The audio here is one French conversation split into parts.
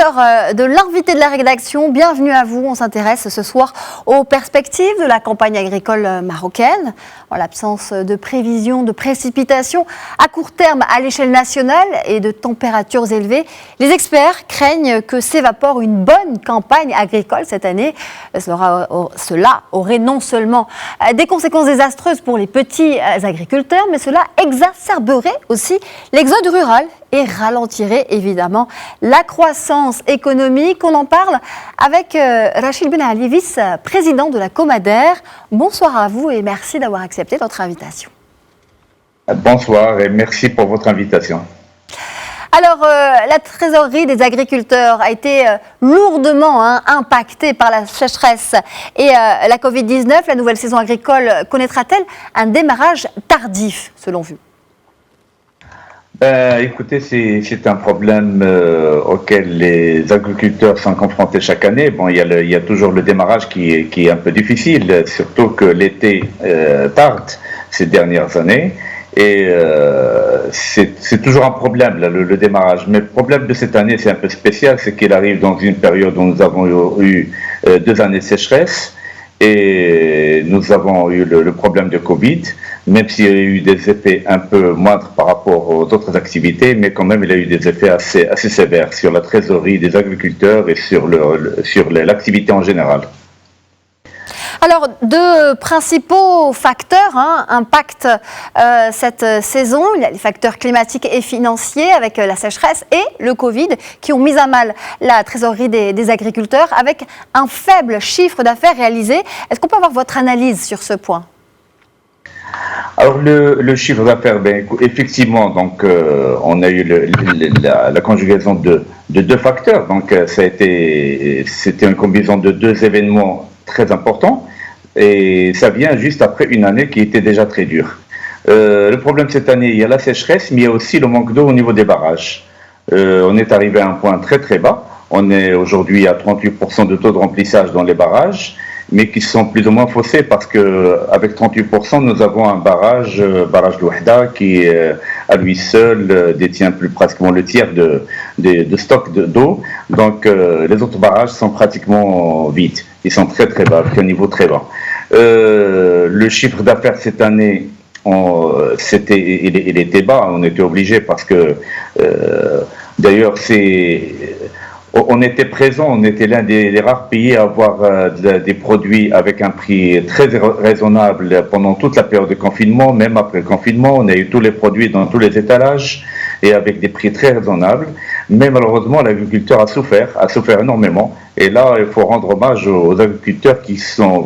l'heure de l'invité de la rédaction. Bienvenue à vous. On s'intéresse ce soir aux perspectives de la campagne agricole marocaine. En l'absence de prévisions de précipitations à court terme à l'échelle nationale et de températures élevées, les experts craignent que s'évapore une bonne campagne agricole cette année. Cela aurait non seulement des conséquences désastreuses pour les petits agriculteurs, mais cela exacerberait aussi l'exode rural et ralentirait évidemment la croissance économique. On en parle avec Rachid Ben Ali, vice-président de la Comader. Bonsoir à vous et merci d'avoir accepté notre invitation. Bonsoir et merci pour votre invitation. Alors, la trésorerie des agriculteurs a été lourdement impactée par la sécheresse et la Covid-19. La nouvelle saison agricole connaîtra-t-elle un démarrage tardif, selon vous ? Écoutez, c'est un problème auquel les agriculteurs sont confrontés chaque année. Bon, il y a toujours le démarrage qui est un peu difficile, surtout que l'été tarde ces dernières années. Et c'est toujours un problème, là, le démarrage. Mais le problème de cette année, c'est un peu spécial, c'est qu'il arrive dans une période où nous avons eu 2 années de sécheresse et nous avons eu le problème de Covid, même s'il y a eu des effets un peu moindres par rapport aux autres activités, mais quand même il y a eu des effets assez sévères sur la trésorerie des agriculteurs et sur l'activité en général. Alors, 2 principaux facteurs impactent cette saison. Il y a les facteurs climatiques et financiers avec la sécheresse et le Covid qui ont mis à mal la trésorerie des agriculteurs avec un faible chiffre d'affaires réalisé. Est-ce qu'on peut avoir votre analyse sur ce point ? Alors le chiffre d'affaires, effectivement, donc on a eu la conjugaison de 2 facteurs. Donc c'était une combinaison de 2 événements très importants et ça vient juste après une année qui était déjà très dure. Le problème cette année, il y a la sécheresse, mais il y a aussi le manque d'eau au niveau des barrages. On est arrivé à un point très très bas. On est aujourd'hui à 38% de taux de remplissage dans les barrages, mais qui sont plus ou moins faussés parce que avec 38%, nous avons un barrage Louhda qui à lui seul détient pratiquement le tiers de stock d'eau. Donc les autres barrages sont pratiquement vides. Ils sont très très bas, avec un niveau très bas. Le chiffre d'affaires cette année, il était bas. On était obligé parce que d'ailleurs on était présent, on était l'un des rares pays à avoir des produits avec un prix très raisonnable pendant toute la période de confinement, même après le confinement. On a eu tous les produits dans tous les étalages et avec des prix très raisonnables. Mais malheureusement, l'agriculteur a souffert énormément. Et là, il faut rendre hommage aux agriculteurs qui sont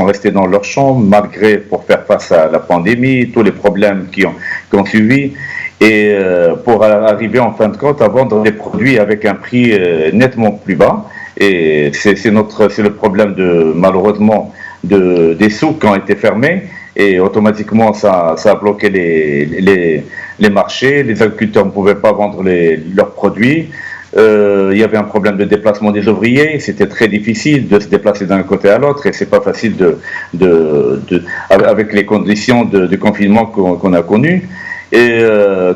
restés dans leur champ, malgré pour faire face à la pandémie, tous les problèmes qui ont suivi. Et pour arriver en fin de compte à vendre des produits avec un prix nettement plus bas. Et c'est le problème malheureusement des souks qui ont été fermés et automatiquement ça a bloqué les marchés. Les agriculteurs ne pouvaient pas vendre leurs produits. Il y avait un problème de déplacement des ouvriers. C'était très difficile de se déplacer d'un côté à l'autre et c'est pas facile avec les conditions de confinement qu'on a connues. Et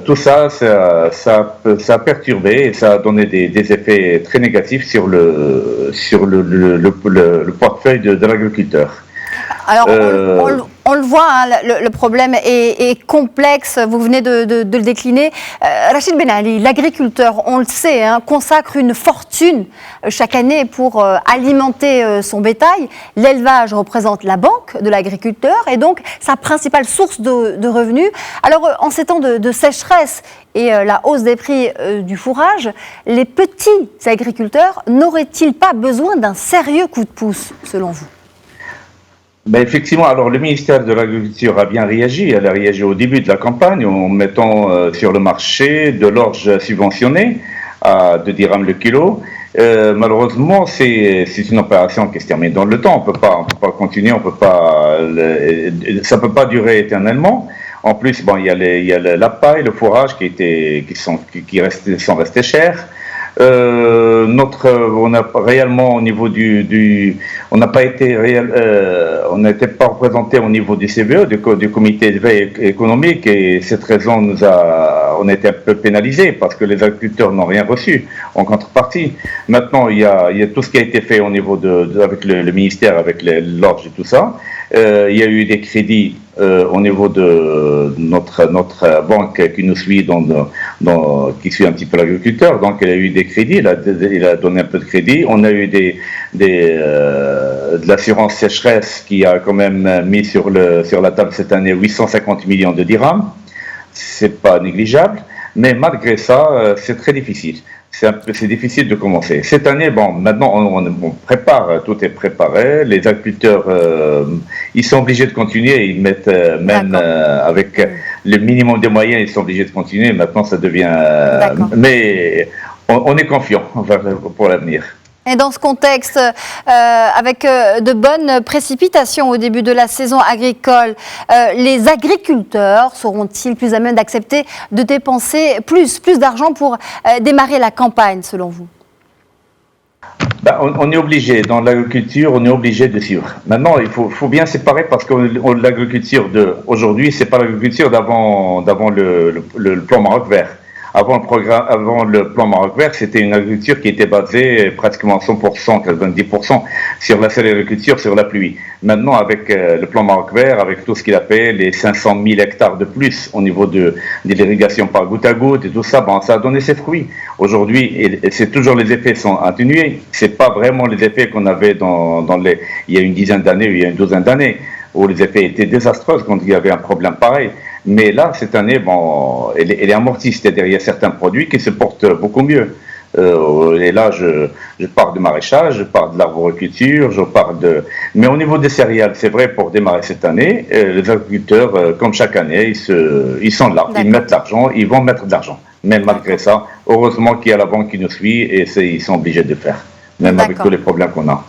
tout ça a perturbé et ça a donné des effets très négatifs sur le portefeuille de l'agriculteur. Alors, on le voit, le problème est complexe, vous venez de le décliner. Rachid Ben Ali, l'agriculteur, on le sait, consacre une fortune chaque année pour alimenter son bétail. L'élevage représente la banque de l'agriculteur et donc sa principale source de revenus. Alors, en ces temps de sécheresse et la hausse des prix du fourrage, les petits agriculteurs n'auraient-ils pas besoin d'un sérieux coup de pouce, selon vous ? Effectivement, alors le ministère de l'Agriculture a bien réagi. Elle a réagi au début de la campagne en mettant sur le marché de l'orge subventionnée à 2 dirhams le kilo. Malheureusement, c'est une opération qui se termine dans le temps. On peut pas continuer, ça peut pas durer éternellement. En plus, il y a la paille, le fourrage qui sont restés chers. On a réellement au niveau on n'a pas été on n'était pas représenté au niveau du CVE, du comité de veille économique, et cette raison on était un peu pénalisés parce que les agriculteurs n'ont rien reçu en contrepartie. Maintenant, il y a tout ce qui a été fait au niveau avec le ministère, avec l'ORG et tout ça. Il y a eu des crédits au niveau de notre banque qui nous suit, qui suit un petit peu l'agriculteur. Donc, il a eu des crédits, il a donné un peu de crédit. On a eu de l'assurance sécheresse qui a quand même mis sur la table cette année 850 millions de dirhams. C'est pas négligeable, mais malgré ça, c'est très difficile. C'est difficile de commencer. Cette année, maintenant on prépare, tout est préparé. Les agriculteurs, ils sont obligés de continuer. Ils mettent même avec le minimum des moyens, ils sont obligés de continuer. Maintenant, ça devient. Mais on est confiant pour l'avenir. Et dans ce contexte, avec de bonnes précipitations au début de la saison agricole, les agriculteurs seront-ils plus à même d'accepter de dépenser plus d'argent pour démarrer la campagne, selon vous? On est obligé, dans l'agriculture, on est obligé de suivre. Maintenant, il faut bien séparer parce que l'agriculture d'aujourd'hui, c'est pas l'agriculture d'avant le plan Maroc vert. Avant le plan Maroc vert, c'était une agriculture qui était basée pratiquement 100%, 90% sur la seule agriculture, sur la pluie. Maintenant, avec le plan Maroc vert, avec tout ce qu'il appelle les 500 000 hectares de plus au niveau de l'irrigation par goutte à goutte et tout ça, ça a donné ses fruits. Aujourd'hui, c'est toujours les effets sont atténués. C'est pas vraiment les effets qu'on avait il y a une dizaine d'années ou il y a une douzaine d'années, où les effets étaient désastreux quand il y avait un problème pareil. Mais là, cette année, elle est amortie, c'est-à-dire il y a certains produits qui se portent beaucoup mieux. Et là, je parle de maraîchage, je parle de l'arboriculture, Mais au niveau des céréales, c'est vrai, pour démarrer cette année, les agriculteurs, comme chaque année, ils sont là, ils mettent l'argent, ils vont mettre de l'argent. Mais malgré ça, heureusement qu'il y a la banque qui nous suit et ils sont obligés de faire, même avec tous les problèmes qu'on a.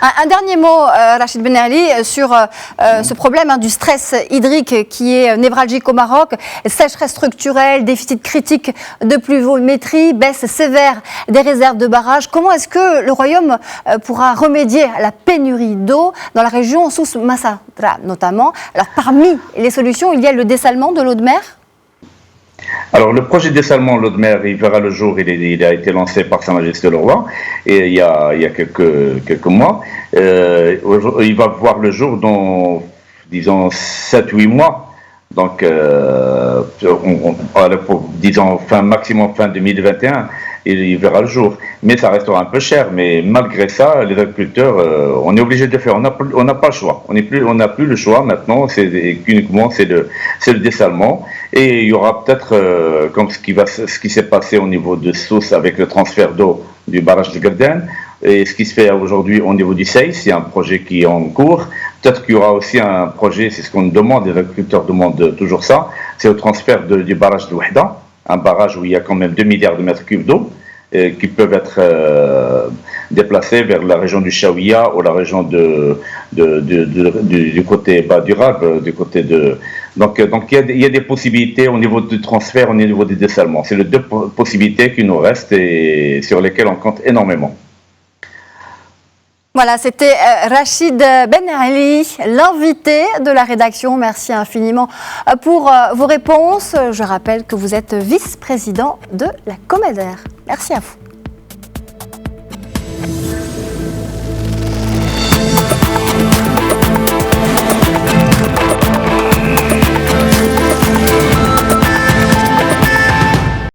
Un dernier mot, Rachid Ben Ali, sur ce problème du stress hydrique qui est névralgique au Maroc, sécheresse structurelle, déficit critique de pluviométrie, baisse sévère des réserves de barrages. Comment est-ce que le Royaume pourra remédier à la pénurie d'eau dans la région sous Massatra notamment? Alors parmi les solutions, il y a le dessalement de l'eau de mer. Alors, le projet de dessalement l'eau de mer, il verra le jour, il a été lancé par Sa Majesté le Roi, et il y a quelques mois. Il va voir le jour dans, disons, 7-8 mois. Donc, disons, maximum fin 2021, il verra le jour. Mais ça restera un peu cher. Mais malgré ça, les agriculteurs, on est obligé de le faire. On n'a pas le choix. On n'a plus le choix maintenant. Uniquement, c'est le dessalement. Et il y aura peut-être, comme ce qui s'est passé au niveau de Sousse avec le transfert d'eau du barrage de Garden, et ce qui se fait aujourd'hui au niveau du SEIS, il y a un projet qui est en cours. Peut-être qu'il y aura aussi un projet, c'est ce qu'on demande, les agriculteurs demandent toujours ça, c'est le transfert du barrage de Wahda, un barrage où il y a quand même 2 milliards de mètres cubes d'eau qui peuvent être déplacés vers la région du Chaouia ou la région du côté du Rab, du côté de... Donc il y a des possibilités au niveau du transfert, au niveau des dessalements. C'est les deux possibilités qui nous restent et sur lesquelles on compte énormément. Voilà, c'était Rachid Ben Ali, l'invité de la rédaction. Merci infiniment pour vos réponses. Je rappelle que vous êtes vice-président de la Comeder. Merci à vous.